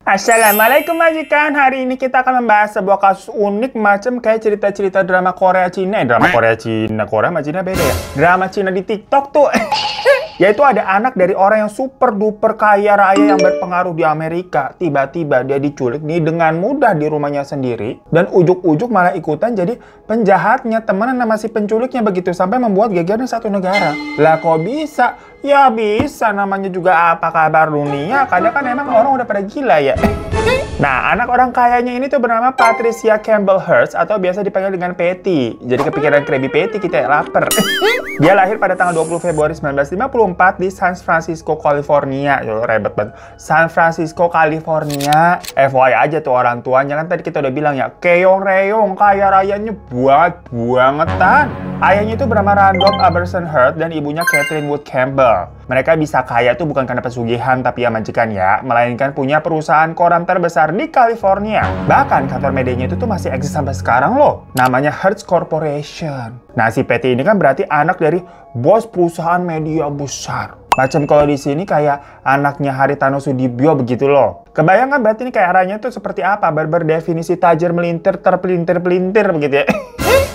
Assalamualaikum majikan, hari ini kita akan membahas sebuah kasus unik macam kayak cerita-cerita drama Korea Cina. Drama Korea Cina, Korea sama Cina beda ya? Drama Cina di TikTok tuh. Yaitu ada anak dari orang yang super duper kaya raya yang berpengaruh di Amerika. Tiba-tiba dia diculik nih dengan mudah di rumahnya sendiri. Dan ujuk-ujuk malah ikutan jadi penjahatnya, temenan sama si penculiknya begitu. Sampai membuat gegernya satu negara. Lah kok bisa? Ya bisa, namanya juga apa kabar dunia. Kadang kan emang orang udah pada gila ya. Nah, anak orang kayanya ini tuh bernama Patricia Campbell Hearst atau biasa dipanggil dengan Patty. Jadi kepikiran Krabby Patty kita ya, lapar. Dia lahir pada tanggal 20 Februari 1954 di San Francisco, California. Yo, rebet banget. San Francisco, California. FYI aja tuh orang tuanya, kan tadi kita udah bilang ya, keong-reong, kaya rayanya bangetan. Ayahnya itu bernama Randolph Aberson Hearst dan ibunya Catherine Wood Campbell. Mereka bisa kaya tuh bukan karena pesugihan tapi ya majikan ya, melainkan punya perusahaan koran terbesar di California. Bahkan kantor medianya itu tuh masih eksis sampai sekarang loh. Namanya Hearst Corporation. Nah, si Patty ini kan berarti anak dari bos perusahaan media besar. Macam kalau di sini kayak anaknya Haritano Sudibyo begitu loh. Kebayang kan berarti ini kayak arahnya tuh seperti apa? Berdefinisi tajir melintir terpelintir-pelintir begitu ya.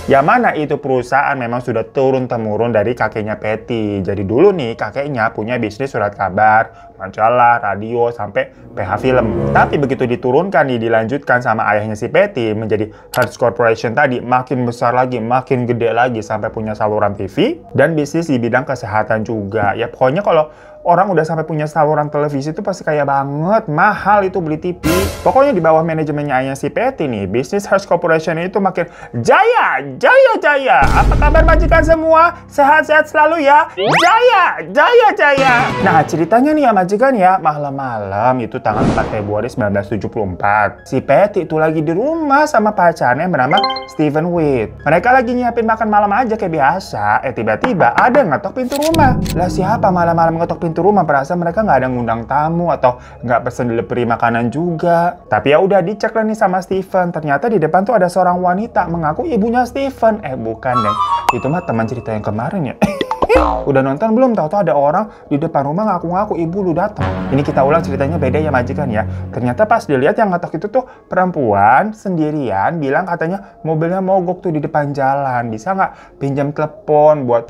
Ya mana itu perusahaan memang sudah turun-temurun dari kakeknya Patty. Jadi dulu nih kakeknya punya bisnis surat kabar, majalah, radio, sampai PH film. Tapi begitu diturunkan nih, dilanjutkan sama ayahnya si Patty menjadi Hearst Corporation tadi, makin besar lagi, makin gede lagi sampai punya saluran TV dan bisnis di bidang kesehatan juga. Ya pokoknya kalau orang udah sampai punya saluran televisi itu pasti kaya banget, mahal itu beli TV. Pokoknya di bawah manajemennya ayah si Patty nih, bisnis Hearst Corporation itu makin jaya. Apa kabar majikan semua? Sehat-sehat selalu ya. Jaya. Nah ceritanya nih ya majikan ya, malam-malam itu tanggal 4 Februari 1974. Si Patty itu lagi di rumah sama pacarnya yang bernama Stephen Witt. Mereka lagi nyiapin makan malam aja kayak biasa. Tiba-tiba ada yang ngetok pintu rumah. Lah siapa malam-malam ngetok pintu rumah? Perasaan mereka nggak ada ngundang tamu atau nggak pesen delivery makanan juga. Tapi ya udah dicek lah nih sama Stephen. Ternyata di depan tuh ada seorang wanita mengaku ibunya Stephen. Bukan deh. Itu mah teman cerita yang kemarin ya. Udah nonton belum? Tahu-tahu ada orang di depan rumah ngaku-ngaku ibu lu datang. Ini kita ulang ceritanya beda ya majikan ya. Ternyata pas dilihat yang ngetok itu tuh perempuan sendirian, bilang katanya mobilnya mogok tuh di depan jalan. Bisa nggak pinjam telepon buat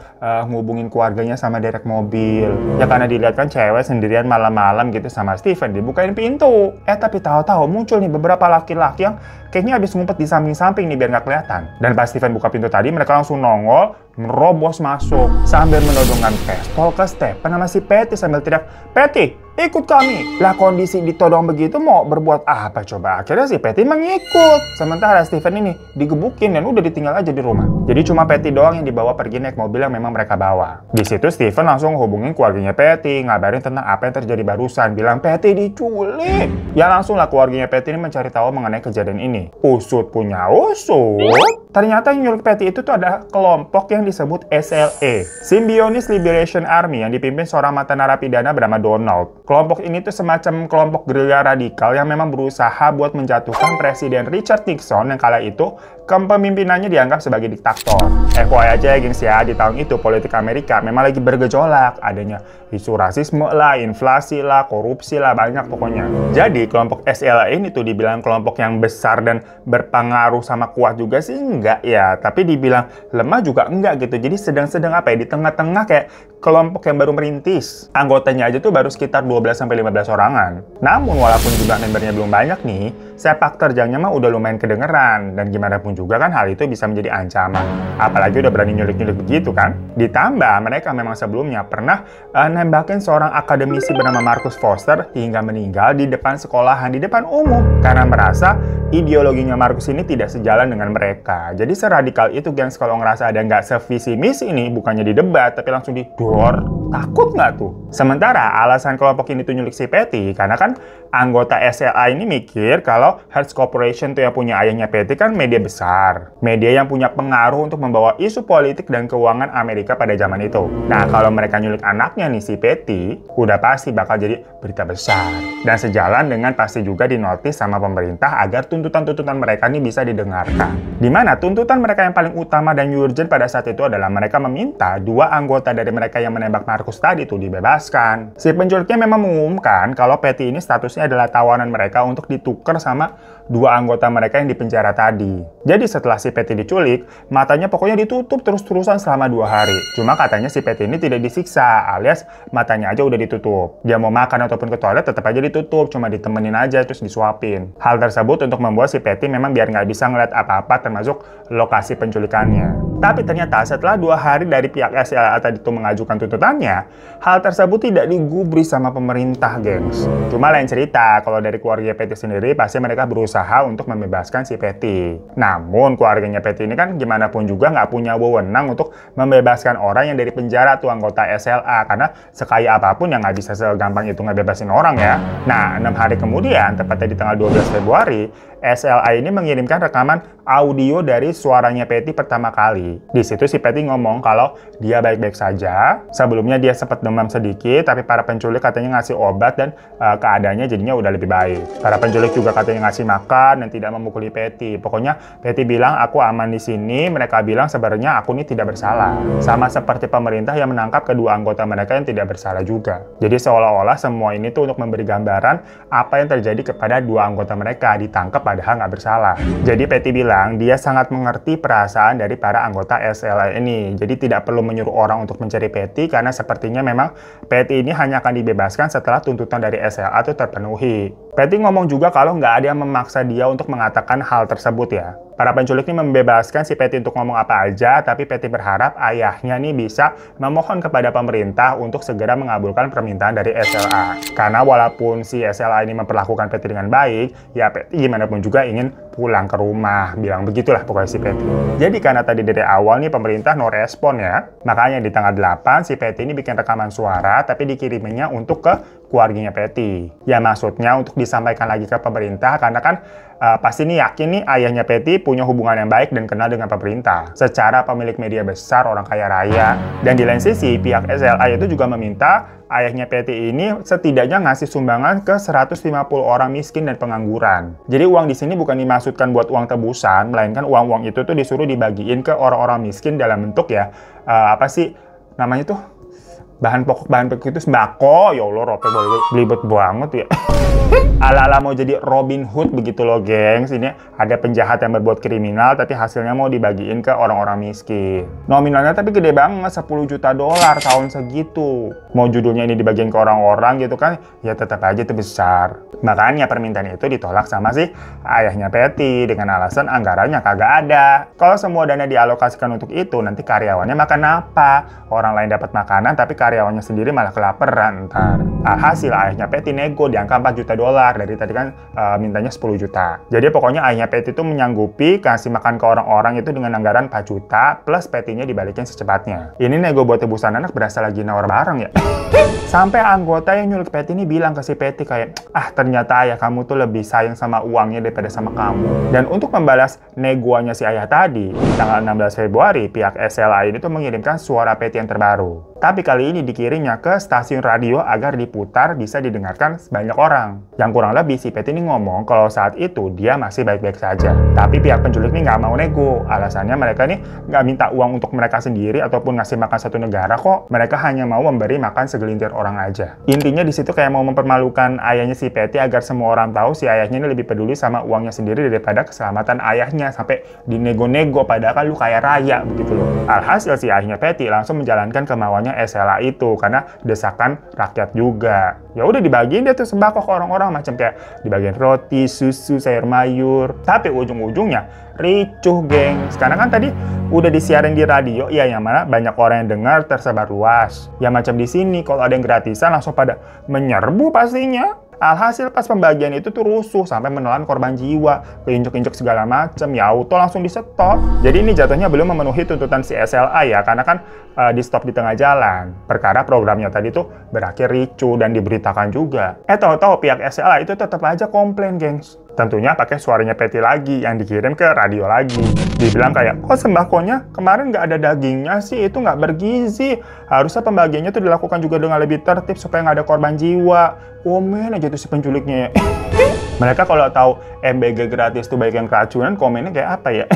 ngubungin keluarganya sama derek mobil. Ya karena dilihat kan cewek sendirian malam-malam gitu sama Stephen, dibukain pintu. Tapi tahu-tahu muncul nih beberapa laki-laki yang kayaknya habis ngumpet di samping-samping nih biar nggak kelihatan. Dan pas Stephen buka pintu tadi, mereka langsung nongol, merobos masuk sambil menodongkan pistol ke Stephen sama si Patty sambil teriak, "Patty, ikut kami!" Lah kondisi ditodong begitu mau berbuat apa coba? Akhirnya si Patty mengikut. Sementara Stephen ini digebukin dan udah ditinggal aja di rumah. Jadi cuma Patty doang yang dibawa pergi naik mobil yang memang mereka bawa. Di situ Stephen langsung hubungin keluarganya Patty, ngabarin tentang apa yang terjadi barusan. Bilang Patty diculik. Ya langsung lah keluarganya Patty ini mencari tahu mengenai kejadian ini. Usut punya usut. Ternyata yang nyulik Patty itu tuh ada kelompok yang disebut SLA, Symbionese Liberation Army, yang dipimpin seorang mantan narapidana bernama Donald. Kelompok ini tuh semacam kelompok gerilya radikal yang memang berusaha buat menjatuhkan Presiden Richard Nixon yang kala itu kepemimpinannya dianggap sebagai diktator. FYI aja ya gengs ya, di tahun itu politik Amerika memang lagi bergejolak. Adanya isu rasisme lah, inflasi lah, korupsi lah, banyak pokoknya. Jadi kelompok SLA ini tuh dibilang kelompok yang besar dan berpengaruh sama kuat juga sih enggak ya. Tapi dibilang lemah juga enggak gitu. Jadi sedang-sedang apa ya, di tengah-tengah kayak kelompok yang baru merintis. Anggotanya aja tuh baru sekitar 12-15 orangan. Namun walaupun jumlah membernya belum banyak nih, sepak terjangnya mah udah lumayan kedengeran. Dan gimana pun juga kan hal itu bisa menjadi ancaman. Apalagi udah berani nyulik-nyulik begitu kan. Ditambah mereka memang sebelumnya pernah nembakin seorang akademisi bernama Marcus Foster hingga meninggal di depan sekolahan, di depan umum. Karena merasa ideologinya Marcus ini tidak sejalan dengan mereka. Jadi seradikal itu gengs kalau ngerasa ada nggak sevisi misi ini, bukannya didebat tapi langsung didor. Takut nggak tuh? Sementara alasan kelompok ini tuh nyulik si Patty karena kan anggota SLA ini mikir kalau Kalau Hearst Corporation tuh yang punya ayahnya Patty kan media besar. Media yang punya pengaruh untuk membawa isu politik dan keuangan Amerika pada zaman itu. Nah, kalau mereka nyulik anaknya nih si Patty, udah pasti bakal jadi berita besar. Dan sejalan dengan pasti juga dinotis sama pemerintah agar tuntutan-tuntutan mereka nih bisa didengarkan. Dimana tuntutan mereka yang paling utama dan urgent pada saat itu adalah mereka meminta 2 anggota dari mereka yang menembak Marcus tadi itu dibebaskan. Si penculiknya memang mengumumkan kalau Patty ini statusnya adalah tawanan mereka untuk ditukar sama 2 anggota mereka yang dipenjara tadi. Jadi setelah si Patty diculik, matanya pokoknya ditutup terus-terusan selama 2 hari. Cuma katanya si Patty ini tidak disiksa, alias matanya aja udah ditutup. Dia mau makan ataupun ke toilet tetap aja ditutup, cuma ditemenin aja terus disuapin. Hal tersebut untuk membuat si Patty memang biar nggak bisa ngeliat apa-apa termasuk lokasi penculikannya. Tapi ternyata setelah 2 hari dari pihak SLA tadi itu mengajukan tuntutannya, hal tersebut tidak digubris sama pemerintah, gengs. Cuma lain cerita, kalau dari keluarga Patty sendiri pasti mereka berusaha untuk membebaskan si Patty. Namun keluarganya Patty ini kan gimana pun juga nggak punya wewenang untuk membebaskan orang yang dari penjara tuh anggota SLA, karena sekaya apapun yang nggak bisa segampang itu ngebebasin orang ya. Nah, 6 hari kemudian, tepatnya di tanggal 12 Februari, SLA ini mengirimkan rekaman audio dari suaranya Patty pertama kali. Di situ si Patty ngomong kalau dia baik-baik saja. Sebelumnya dia sempat demam sedikit, tapi para penculik katanya ngasih obat dan keadaannya jadinya udah lebih baik. Para penculik juga katanya ngasih makan dan tidak memukuli Patty. Pokoknya Patty bilang aku aman di sini. Mereka bilang sebenarnya aku ini tidak bersalah. Sama seperti pemerintah yang menangkap kedua anggota mereka yang tidak bersalah juga. Jadi seolah-olah semua ini tuh untuk memberi gambaran apa yang terjadi kepada 2 anggota mereka ditangkap padahal nggak bersalah. Jadi Patty bilang dia sangat mengerti perasaan dari para anggota SLA ini. Jadi tidak perlu menyuruh orang untuk mencari Patty karena sepertinya memang Patty ini hanya akan dibebaskan setelah tuntutan dari SLA itu terpenuhi. Patty ngomong juga kalau nggak ada yang memaksa dia untuk mengatakan hal tersebut ya. Para penculik ini membebaskan si Patty untuk ngomong apa aja, tapi Patty berharap ayahnya nih bisa memohon kepada pemerintah untuk segera mengabulkan permintaan dari SLA. Karena walaupun si SLA ini memperlakukan Patty dengan baik, ya Patty gimana pun juga ingin pulang ke rumah. Bilang begitulah pokoknya si Patty. Jadi karena tadi dari awal nih pemerintah no respon ya, makanya di tanggal 8 si Patty ini bikin rekaman suara, tapi dikiriminnya untuk ke keluarganya Patty. Ya maksudnya untuk disampaikan lagi ke pemerintah, karena kan pasti nih yakin nih ayahnya Patty punya hubungan yang baik dan kenal dengan pemerintah. Secara pemilik media besar, orang kaya raya. Dan di lain sisi, pihak SLA itu juga meminta ayahnya Patty ini setidaknya ngasih sumbangan ke 150 orang miskin dan pengangguran. Jadi uang di sini bukan dimaksudkan buat uang tebusan, melainkan uang-uang itu tuh disuruh dibagiin ke orang-orang miskin dalam bentuk ya, apa sih namanya tuh? Bahan pokok itu sembako. Ya Allah, Rope belibet banget ya. Ala-ala mau jadi Robin Hood begitu loh, gengs. Ini ada penjahat yang berbuat kriminal tapi hasilnya mau dibagiin ke orang-orang miskin. Nominalnya tapi gede banget, 10 juta dolar tahun segitu. Mau judulnya ini dibagiin ke orang-orang gitu kan, ya tetap aja itu besar. Makanya permintaan itu ditolak sama si ayahnya Patty dengan alasan anggarannya kagak ada. Kalau semua dana dialokasikan untuk itu, nanti karyawannya makan apa? Orang lain dapat makanan tapi karyawannya sendiri malah kelaparan ntar. Hasil ayahnya Patty nego di angka 4 juta dolar. Dari tadi kan mintanya 10 juta. Jadi pokoknya ayahnya Patty itu menyanggupi kasih makan ke orang-orang itu dengan anggaran 4 juta plus Patty-nya dibalikin secepatnya. Ini nego buat tebusan anak berasa lagi nawar bareng ya. Sampai anggota yang nyulik Patty ini bilang ke si Patty kayak, ternyata ayah kamu tuh lebih sayang sama uangnya daripada sama kamu. Dan untuk membalas negoannya si ayah tadi, tanggal 16 Februari, pihak SLA ini tuh mengirimkan suara Patty yang terbaru. Tapi kali ini dikirimnya ke stasiun radio agar diputar bisa didengarkan banyak orang. Yang kurang lebih si Patty ini ngomong kalau saat itu dia masih baik-baik saja. Tapi pihak penculik ini nggak mau nego. Alasannya mereka ini nggak minta uang untuk mereka sendiri ataupun ngasih makan satu negara kok. Mereka hanya mau memberi makan segelintir orang aja. Intinya di situ kayak mau mempermalukan ayahnya si Patty agar semua orang tahu si ayahnya ini lebih peduli sama uangnya sendiri daripada keselamatan ayahnya. Sampai dinego-nego padahal kan lu kaya raya begitu loh. Alhasil si ayahnya Patty langsung menjalankan kemauannya SLA itu karena desakan rakyat juga. Ya udah dibagiin dia tuh sembako ke orang-orang macam kayak dibagiin roti, susu, sayur mayur. Tapi ujung-ujungnya ricuh, geng. Sekarang kan tadi udah disiarin di radio, ya yang mana banyak orang yang dengar tersebar luas. Ya macam di sini kalau ada yang gratisan langsung pada menyerbu pastinya. Alhasil pas pembagian itu tuh rusuh sampai menelan korban jiwa, keinjek-injek segala macem, ya auto langsung di stop. Jadi ini jatuhnya belum memenuhi tuntutan si SLA ya, karena kan di stop di tengah jalan. Perkara programnya tadi tuh berakhir ricuh dan diberitakan juga. Tahu-tahu pihak SLA itu tetap aja komplain, gengs. Tentunya pakai suaranya Patty lagi yang dikirim ke radio lagi. Dibilang kayak, kok sembakonya kemarin nggak ada dagingnya sih, itu nggak bergizi. Harusnya pembagiannya tuh dilakukan juga dengan lebih tertib supaya nggak ada korban jiwa. Komen aja tuh si penculiknya ya. Mereka kalau tahu MBG gratis tuh baik yang keracunan, komennya kayak apa ya?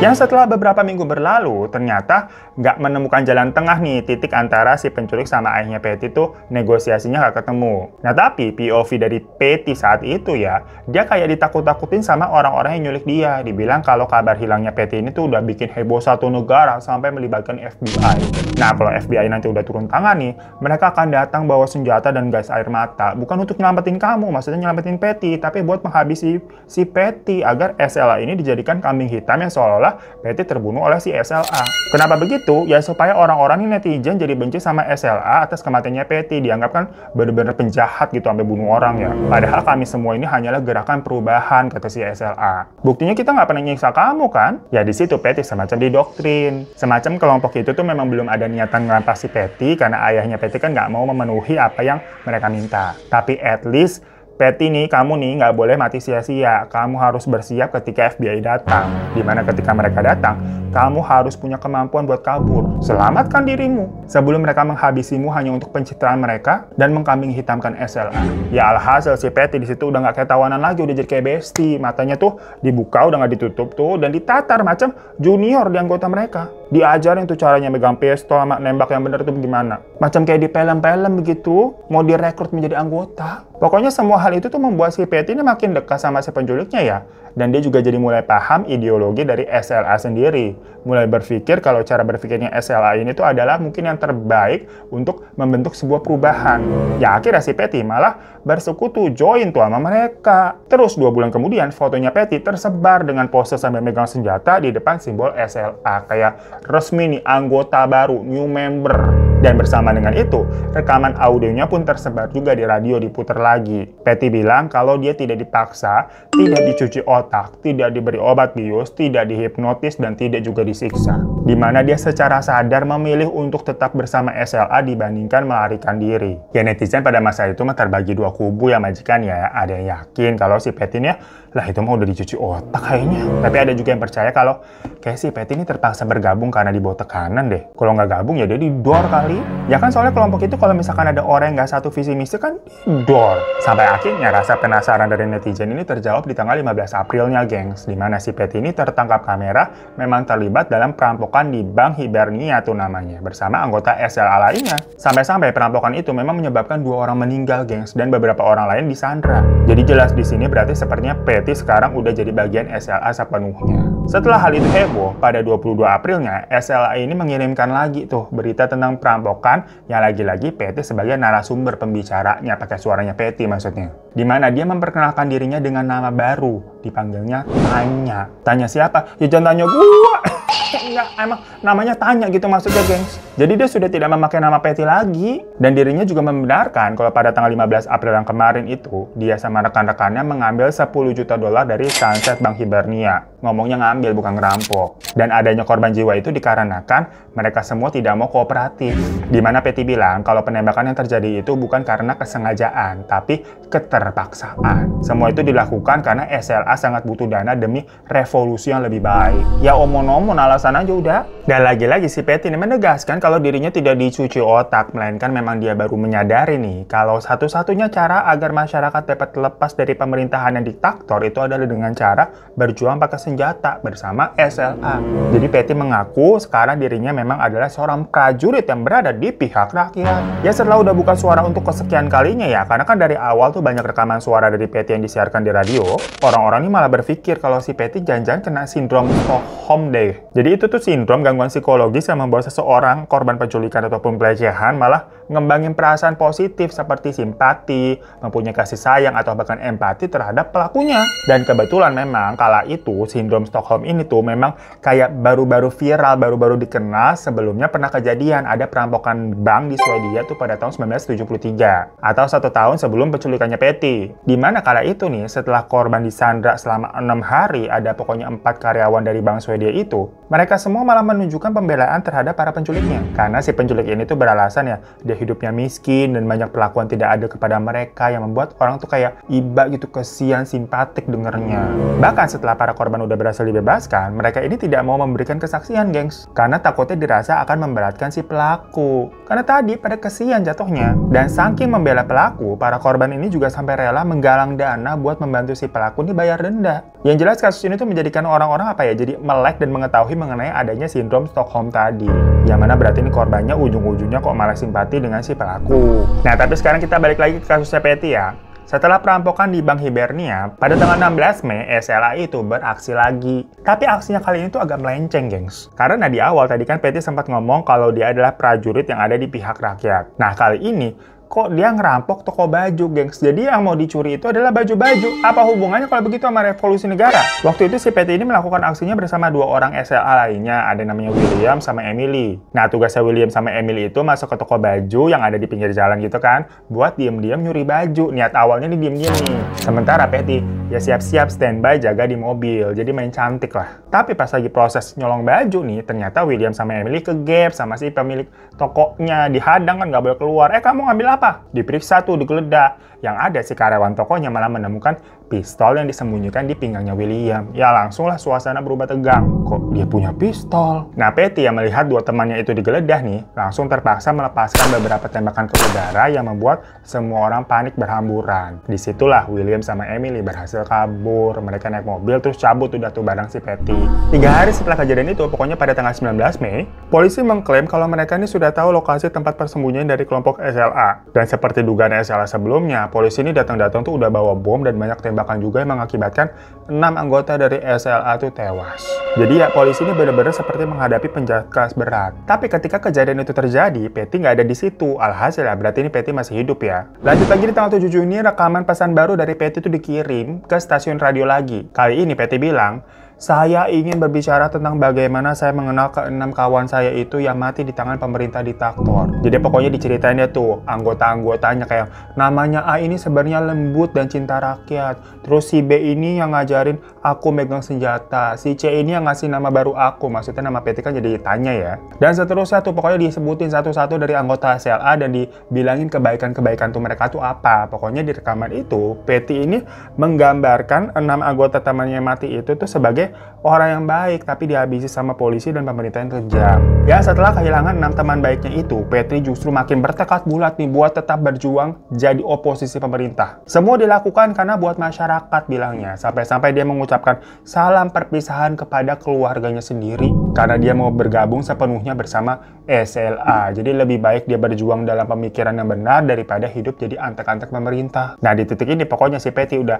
Yang setelah beberapa minggu berlalu, ternyata nggak menemukan jalan tengah nih titik antara si penculik sama ayahnya Patty tuh negosiasinya nggak ketemu. Nah tapi POV dari Patty saat itu ya, dia kayak ditakut-takutin sama orang-orang yang nyulik dia. Dibilang kalau kabar hilangnya Patty ini tuh udah bikin heboh satu negara sampai melibatkan FBI. Nah kalau FBI nanti udah turun tangan nih, mereka akan datang bawa senjata dan gas air mata. Bukan untuk nyelamatin kamu, maksudnya nyelamatin Patty, tapi buat menghabisi si Patty agar SLA ini dijadikan kambing hitam yang seolah-olah Patty terbunuh oleh si SLA. Kenapa begitu? Ya supaya orang-orang ini netizen jadi benci sama SLA atas kematiannya Patty. Dianggap kan bener-bener penjahat gitu sampai bunuh orang ya. Padahal kami semua ini hanyalah gerakan perubahan, kata si SLA. Buktinya kita nggak pernah nyiksa kamu kan? Ya di situ Patty semacam didoktrin. Semacam kelompok itu tuh memang belum ada niatan ngerampas si Patty karena ayahnya Patty kan nggak mau memenuhi apa yang mereka minta. Tapi at least Patty nih, kamu nih nggak boleh mati sia-sia. Kamu harus bersiap ketika FBI datang. Dimana ketika mereka datang, kamu harus punya kemampuan buat kabur. Selamatkan dirimu sebelum mereka menghabisimu hanya untuk pencitraan mereka dan mengkambing hitamkan SLA. Ya alhasil si Patty di situ udah nggak kayak tawanan lagi, udah jadi kayak bestie. Matanya tuh dibuka, udah nggak ditutup tuh, dan ditatar macam junior di anggota mereka. Diajarin tuh caranya megang pistol sama nembak yang bener tuh gimana. Macam kayak di film-film begitu, mau direkrut menjadi anggota. Pokoknya semua hal itu tuh membuat si Patty ini makin dekat sama si penculiknya ya. Dan dia juga jadi mulai paham ideologi dari SLA sendiri. Mulai berpikir kalau cara berpikirnya SLA ini tuh adalah mungkin yang terbaik untuk membentuk sebuah perubahan. Ya akhirnya si Patty malah bersekutu join tuh sama mereka. Terus 2 bulan kemudian fotonya Patty tersebar dengan pose sambil megang senjata di depan simbol SLA. Kayak resmi nih anggota baru, new member. Dan bersama dengan itu, rekaman audionya pun tersebar juga di radio, diputar lagi. Patty bilang kalau dia tidak dipaksa, tidak dicuci otak, tidak diberi obat bius, tidak dihipnotis, dan tidak juga disiksa. Di mana dia secara sadar memilih untuk tetap bersama SLA dibandingkan melarikan diri. Ya netizen pada masa itu mah terbagi 2 kubu ya majikan ya. Ada yang yakin kalau si Patty ini lah itu mah udah dicuci otak kayaknya. Tapi ada juga yang percaya kalau kayak si Patty ini terpaksa bergabung karena dibawa tekanan deh. Kalau nggak gabung ya dia didor kali. Ya kan soalnya kelompok itu kalau misalkan ada orang yang nggak satu visi misi kan didor. Sampai akhirnya rasa penasaran dari netizen ini terjawab di tanggal 15 Aprilnya gengs. Dimana si Patty ini tertangkap kamera memang terlibat dalam perampokan di Bank Hibernia tuh namanya. Bersama anggota SLA lainnya. Sampai-sampai perampokan itu memang menyebabkan 2 orang meninggal gengs. Dan beberapa orang lain disandra. Jadi jelas di sini berarti sepertinya Patty sekarang udah jadi bagian SLA sepenuhnya. Setelah hal itu heboh, pada 22 Aprilnya, SLA ini mengirimkan lagi tuh berita tentang perampokan yang lagi-lagi Patty sebagai narasumber pembicaranya, pakai suaranya Patty maksudnya. Di mana dia memperkenalkan dirinya dengan nama baru, dipanggilnya Tanya. Tanya siapa? Ya jangan tanya gua. Enggak, emang namanya Tanya gitu maksudnya gengs. Jadi dia sudah tidak memakai nama Patty lagi. Dan dirinya juga membenarkan kalau pada tanggal 15 April yang kemarin itu, dia sama rekan-rekannya mengambil 10 juta dolar dari Sunset Bank Hibernia. Ngomongnya ngambil bukan ngerampok. Dan adanya korban jiwa itu dikarenakan mereka semua tidak mau kooperatif. Dimana Patty bilang kalau penembakan yang terjadi itu bukan karena kesengajaan, tapi keterpaksaan. Semua itu dilakukan karena SLA sangat butuh dana demi revolusi yang lebih baik. Ya omong-omong alasan aja udah. Dan lagi-lagi si Patty ini menegaskan kalau dirinya tidak dicuci otak, melainkan memang dia baru menyadari nih kalau satu-satunya cara agar masyarakat dapat lepas dari pemerintahan yang diktator itu adalah dengan cara berjuang pakai senjata bersama SLA. Jadi Patty mengaku sekarang dirinya memang adalah seorang prajurit yang berada di pihak rakyat. Ya setelah udah buka suara untuk kesekian kalinya ya, karena kan dari awal tuh banyak rekaman suara dari Patty yang disiarkan di radio, orang-orang ini malah berpikir kalau si Patty jangan-jangan kena sindrom Stockholm deh. Jadi itu tuh sindrom gangguan psikologis yang membawa seseorang korban penculikan ataupun pelecehan malah ngembangin perasaan positif seperti simpati, mempunyai kasih sayang atau bahkan empati terhadap pelakunya. Dan kebetulan memang kala itu sindrom Stockholm ini tuh memang kayak baru-baru viral, baru-baru dikenal. Sebelumnya pernah kejadian ada perampokan bank di Swedia tuh pada tahun 1973 atau 1 tahun sebelum penculikannya Patty. Dimana kala itu nih setelah korban disandra selama 6 hari ada pokoknya 4 karyawan dari bank Swedia itu Mereka semua malah menunjukkan pembelaan terhadap para penculiknya. Karena si penculik ini tuh beralasan ya, dia hidupnya miskin dan banyak perlakuan tidak ada kepada mereka yang membuat orang tuh kayak iba gitu, kesian, simpatik dengernya. Bahkan setelah para korban udah berhasil dibebaskan, mereka ini tidak mau memberikan kesaksian, gengs. Karena takutnya dirasa akan memberatkan si pelaku. Karena tadi pada kesian jatuhnya. Dan saking membela pelaku, para korban ini juga sampai rela menggalang dana buat membantu si pelaku ini bayar denda. Yang jelas kasus ini tuh menjadikan orang-orang apa ya, jadi melek dan mengetahui mengenai adanya sindrom Stockholm tadi. Yang mana berarti ini korbannya ujung-ujungnya kok malah simpati dengan si pelaku. Nah, tapi sekarang kita balik lagi ke kasusnya Patty ya. Setelah perampokan di Bank Hibernia, pada tanggal 16 Mei, SLA itu beraksi lagi. Tapi aksinya kali ini tuh agak melenceng, gengs. Karena di awal tadi kan Patty sempat ngomong kalau dia adalah prajurit yang ada di pihak rakyat. Nah, kali ini kok dia ngerampok toko baju, gengs. Jadi yang mau dicuri itu adalah baju-baju. Apa hubungannya kalau begitu sama revolusi negara? Waktu itu si Patty ini melakukan aksinya bersama 2 orang SLA lainnya. Ada namanya William sama Emily. Nah, tugasnya William sama Emily itu masuk ke toko baju yang ada di pinggir jalan gitu kan, buat diem-diem nyuri baju. Niat awalnya nih diem-diem nih. Sementara Patty ya siap-siap standby jaga di mobil. Jadi main cantik lah. Tapi pas lagi proses nyolong baju nih, ternyata William sama Emily kegep sama si pemilik tokonya. Dihadang kan, nggak boleh keluar. Kamu ngambil apa? Diperiksa tuh, digeledah. Yang ada si karyawan tokonya malah menemukan pistol yang disembunyikan di pinggangnya William. Ya langsunglah suasana berubah tegang. Kok dia punya pistol? Nah, Patty yang melihat 2 temannya itu digeledah nih, langsung terpaksa melepaskan beberapa tembakan ke udara yang membuat semua orang panik berhamburan. Disitulah William sama Emily berhasil kabur. Mereka naik mobil terus cabut udah tuh barang si Patty. 3 hari setelah kejadian itu, pokoknya pada tanggal 19 Mei, polisi mengklaim kalau mereka ini sudah tahu lokasi tempat persembunyian dari kelompok SLA. Dan seperti dugaan SLA sebelumnya, polisi ini datang-datang tuh udah bawa bom dan banyak tembakan juga yang mengakibatkan 6 anggota dari SLA tuh tewas. Jadi ya polisi ini benar-benar seperti menghadapi penjahat kelas berat. Tapi ketika kejadian itu terjadi, Patty nggak ada di situ. Alhasil ya berarti ini Patty masih hidup ya. Lanjut lagi di tanggal 7 Juni, rekaman pesan baru dari Patty itu dikirim ke stasiun radio lagi. Kali ini Patty bilang, saya ingin berbicara tentang bagaimana saya mengenal ke-6 kawan saya itu yang mati di tangan pemerintah diktator. Jadi pokoknya diceritain dia tuh, anggota-anggotanya kayak, namanya A ini sebenarnya lembut dan cinta rakyat. Terus si B ini yang ngajarin aku megang senjata. Si C ini yang ngasih nama baru aku. Maksudnya nama Patty kan jadi tanya ya. Dan seterusnya tuh pokoknya disebutin satu-satu dari anggota SLA dan dibilangin kebaikan-kebaikan tuh mereka tuh apa. Pokoknya di rekaman itu, Patty ini menggambarkan 6 anggota temannya mati itu tuh sebagai orang yang baik, tapi dihabisi sama polisi dan pemerintah yang kejam. Ya, setelah kehilangan 6 teman baiknya itu, Patty justru makin bertekad bulat nih buat tetap berjuang jadi oposisi pemerintah. Semua dilakukan karena buat masyarakat bilangnya, sampai-sampai dia mengucapkan salam perpisahan kepada keluarganya sendiri karena dia mau bergabung sepenuhnya bersama SLA. Jadi lebih baik dia berjuang dalam pemikiran yang benar daripada hidup jadi antek-antek pemerintah. Nah, di titik ini pokoknya si Patty udah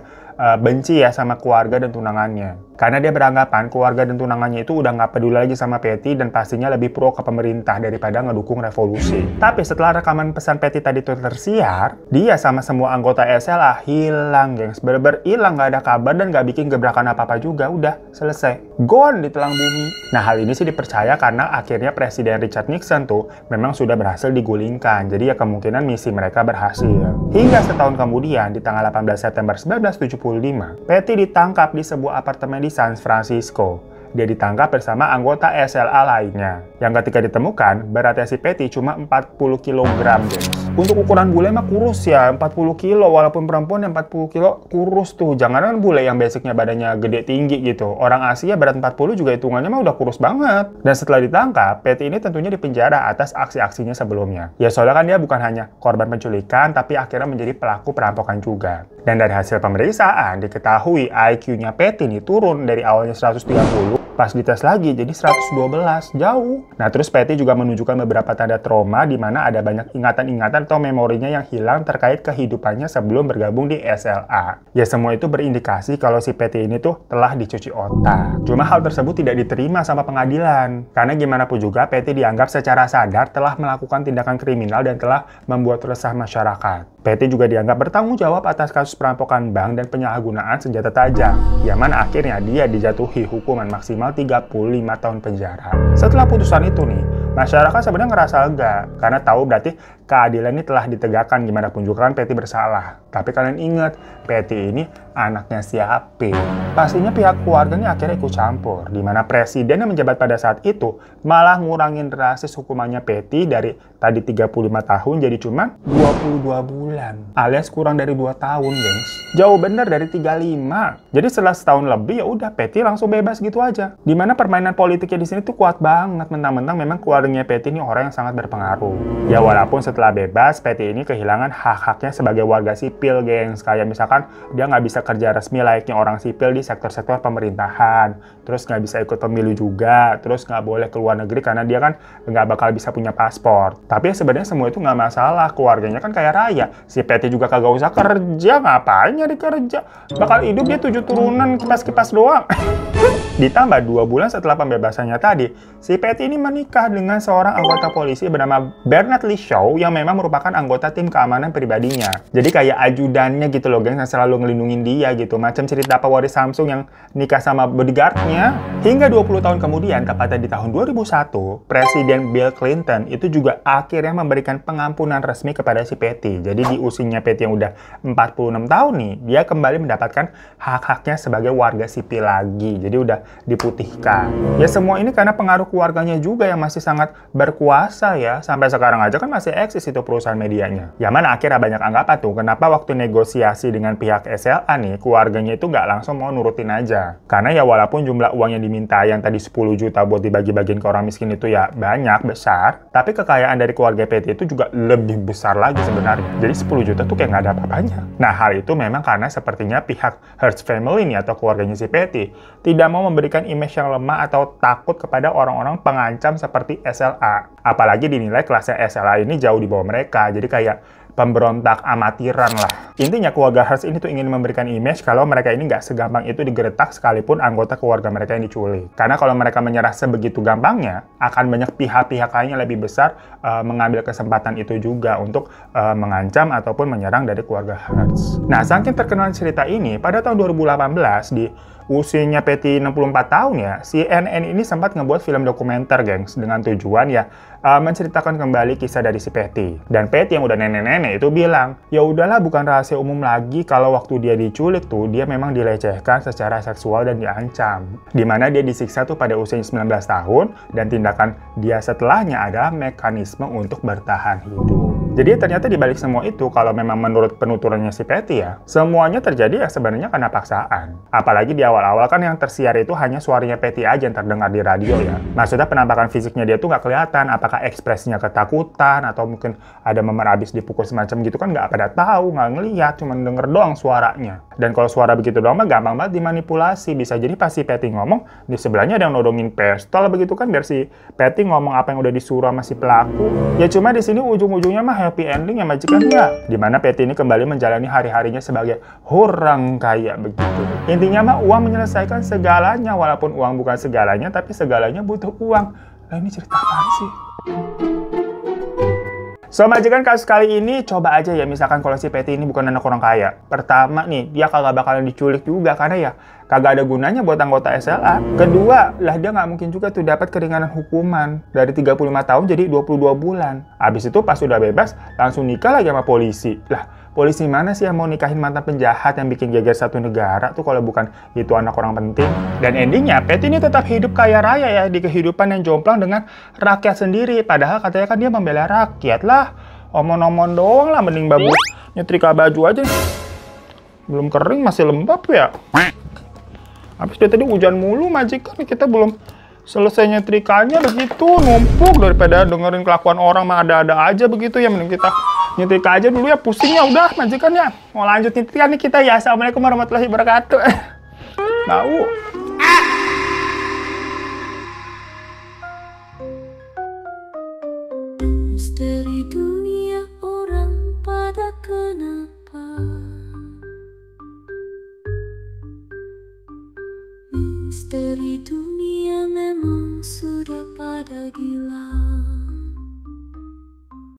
benci ya sama keluarga dan tunangannya. Karena dia beranggapan keluarga dan tunangannya itu udah nggak peduli lagi sama Patty dan pastinya lebih pro ke pemerintah daripada ngedukung revolusi. Tapi setelah rekaman pesan Patty tadi itu tersiar, dia sama semua anggota SLA hilang, gengs. Bener-bener hilang, nggak ada kabar dan nggak bikin gebrakan apa-apa juga. Udah selesai, gone di telang bumi. Nah, hal ini sih dipercaya karena akhirnya Presiden Richard Nixon tuh memang sudah berhasil digulingkan. Jadi ya kemungkinan misi mereka berhasil. Hingga setahun kemudian, di tanggal 18 September 1975, Patty ditangkap di sebuah apartemen di San Francisco. Dia ditangkap bersama anggota SLA lainnya. Yang ketika ditemukan, beratnya si Patty cuma 40 kg, guys. Untuk ukuran bule mah kurus ya, 40 kilo. Walaupun perempuan yang 40 kilo kurus tuh. Jangan kan bule yang basicnya badannya gede tinggi gitu. Orang Asia berat 40 juga hitungannya mah udah kurus banget. Dan setelah ditangkap, Patty ini tentunya dipenjara atas aksi-aksinya sebelumnya. Ya soalnya kan dia bukan hanya korban penculikan, tapi akhirnya menjadi pelaku perampokan juga. Dan dari hasil pemeriksaan, diketahui IQ-nya Patty ini turun dari awalnya 130, pas dites lagi jadi 112, jauh. Nah, terus Patty juga menunjukkan beberapa tanda trauma di mana ada banyak ingatan-ingatan atau memorinya yang hilang terkait kehidupannya sebelum bergabung di SLA. Ya, semua itu berindikasi kalau si Patty ini tuh telah dicuci otak. Cuma hal tersebut tidak diterima sama pengadilan. Karena gimana pun juga Patty dianggap secara sadar telah melakukan tindakan kriminal dan telah membuat resah masyarakat. Patty juga dianggap bertanggung jawab atas kasus perampokan bank dan penyalahgunaan senjata tajam. Yang mana akhirnya dia dijatuhi hukuman maksimal 35 tahun penjara. Setelah putusan itu nih, Masyarakat sebenarnya ngerasa lega, karena tahu berarti keadilan ini telah ditegakkan gimana pun juga kan Patty bersalah. Tapi kalian ingat, Patty ini anaknya siapa? Pastinya pihak keluarganya akhirnya ikut campur, di mana presiden yang menjabat pada saat itu malah ngurangin drastis hukumannya Patty dari tadi 35 tahun jadi cuma 22 bulan, alias kurang dari 2 tahun, gengs. Jauh bener dari 35. Jadi setelah setahun lebih ya udah Patty langsung bebas gitu aja. Di mana permainan politiknya di sini tuh kuat banget, mentang-mentang memang keluarganya Patty ini orang yang sangat berpengaruh. Ya walaupun setelah bebas, Patty ini kehilangan hak-haknya sebagai warga sipil, gengs. Kayak misalkan dia nggak bisa kerja resmi layaknya orang sipil di sektor-sektor pemerintahan, terus nggak bisa ikut pemilu juga, terus nggak boleh ke luar negeri karena dia kan nggak bakal bisa punya paspor. Tapi sebenarnya semua itu nggak masalah, keluarganya kan kaya raya. Si Patty juga kagak usah kerja, ngapain nyari kerja? Bakal hidup dia 7 turunan kipas-kipas doang. Ditambah 2 bulan setelah pembebasannya tadi, si Patty ini menikah dengan seorang anggota polisi bernama Bernard Lee Shaw yang memang merupakan anggota tim keamanan pribadinya. Jadi kayak ajudannya gitu loh, gengs, yang selalu ngelindungin dia gitu. Macam cerita Pak Waris Samsung yang nikah sama bodyguardnya. Hingga 20 tahun kemudian, tepatnya di tahun 2001, Presiden Bill Clinton itu juga akhirnya memberikan pengampunan resmi kepada si Patty. Jadi di usianya Patty yang udah 46 tahun nih, dia kembali mendapatkan hak-haknya sebagai warga sipil lagi. Jadi udah diputihkan. Ya semua ini karena pengaruh keluarganya juga yang masih sangat berkuasa ya. Sampai sekarang aja kan masih eksis itu perusahaan medianya. Ya mana akhirnya banyak anggapan tuh, kenapa waktu negosiasi dengan pihak SLA nih, keluarganya itu nggak langsung mau nurutin aja. Karena ya walaupun jumlah uang yang diminta yang tadi 10 juta buat dibagi-bagiin ke orang miskin itu ya banyak, besar. Tapi kekayaan dari keluarga Patty itu juga lebih besar lagi sebenarnya. Jadi 10 juta tuh kayak nggak ada apa-apanya. Nah hal itu memang karena sepertinya pihak Hearst family nih atau keluarganya si Patty tidak mau memberikan image yang lemah atau takut kepada orang-orang pengancam seperti SLA. Apalagi dinilai kelasnya SLA ini jauh di bawah mereka. Jadi kayak pemberontak amatiran lah. Intinya keluarga Hearst ini tuh ingin memberikan image kalau mereka ini nggak segampang itu digeretak sekalipun anggota keluarga mereka yang diculik. Karena kalau mereka menyerah sebegitu gampangnya, akan banyak pihak-pihak lain yang lebih besar mengambil kesempatan itu juga untuk mengancam ataupun menyerang dari keluarga Hearst. Nah, saking terkenal cerita ini, pada tahun 2018 di usianya Patty 64 tahun ya, CNN ini sempat ngebuat film dokumenter, gengs, dengan tujuan ya menceritakan kembali kisah dari si Patty. Dan Patty yang udah nenek-nenek itu bilang, ya udahlah bukan rahasia umum lagi kalau waktu dia diculik tuh dia memang dilecehkan secara seksual dan diancam. Dimana dia disiksa tuh pada usia 19 tahun dan tindakan dia setelahnya adalah mekanisme untuk bertahan hidup. Jadi ternyata dibalik semua itu, kalau memang menurut penuturannya si Patty ya, semuanya terjadi ya sebenarnya karena paksaan. Apalagi di awal-awal kan yang tersiar itu hanya suaranya Patty aja yang terdengar di radio ya. Maksudnya penampakan fisiknya dia tuh nggak kelihatan, apakah ekspresinya ketakutan, atau mungkin ada memar abis dipukul semacam gitu kan nggak pada tahu, nggak ngelihat, cuma denger doang suaranya. Dan kalau suara begitu doang mah gampang banget dimanipulasi. Bisa jadi pas si Patty ngomong, di sebelahnya ada yang nodongin pistol begitu kan, biar si Patty ngomong apa yang udah disuruh sama si pelaku. Ya cuma di sini ujung-ujungnya mah happy ending ya majikan ya. Dimana Patty ini kembali menjalani hari-harinya sebagai orang kaya begitu. Intinya mah uang menyelesaikan segalanya, walaupun uang bukan segalanya, tapi segalanya butuh uang. Nah ini cerita apa sih? So, majikan kasus kali ini coba aja ya, misalkan kalau si Patty ini bukan anak orang kaya. Pertama nih, dia kagak bakalan diculik juga karena ya kagak ada gunanya buat anggota SLA. Kedua, lah dia nggak mungkin juga tuh dapat keringanan hukuman dari 35 tahun jadi 22 bulan. Habis itu pas udah bebas, langsung nikah lagi sama polisi. Lah, polisi mana sih yang mau nikahin mantan penjahat yang bikin geger satu negara tuh kalau bukan itu anak orang penting? Dan endingnya, Patty ini tetap hidup kaya raya ya di kehidupan yang jomplang dengan rakyat sendiri. Padahal katanya kan dia membela rakyat lah. Omong-omong doang lah, mending bagus nyetrika baju aja. Belum kering, masih lembab ya. Habis dari tadi hujan mulu majikan, kita belum selesai nyetrikanya begitu, numpuk. Daripada dengerin kelakuan orang mah ada-ada aja begitu ya, mending kita nyetrika aja dulu ya, pusingnya udah majikan ya. Mau lanjut nyetrika nih kita ya. Assalamualaikum warahmatullahi wabarakatuh. Bau. Misteri dunia orang pada kenapa? Misteri dunia memang sudah pada gila.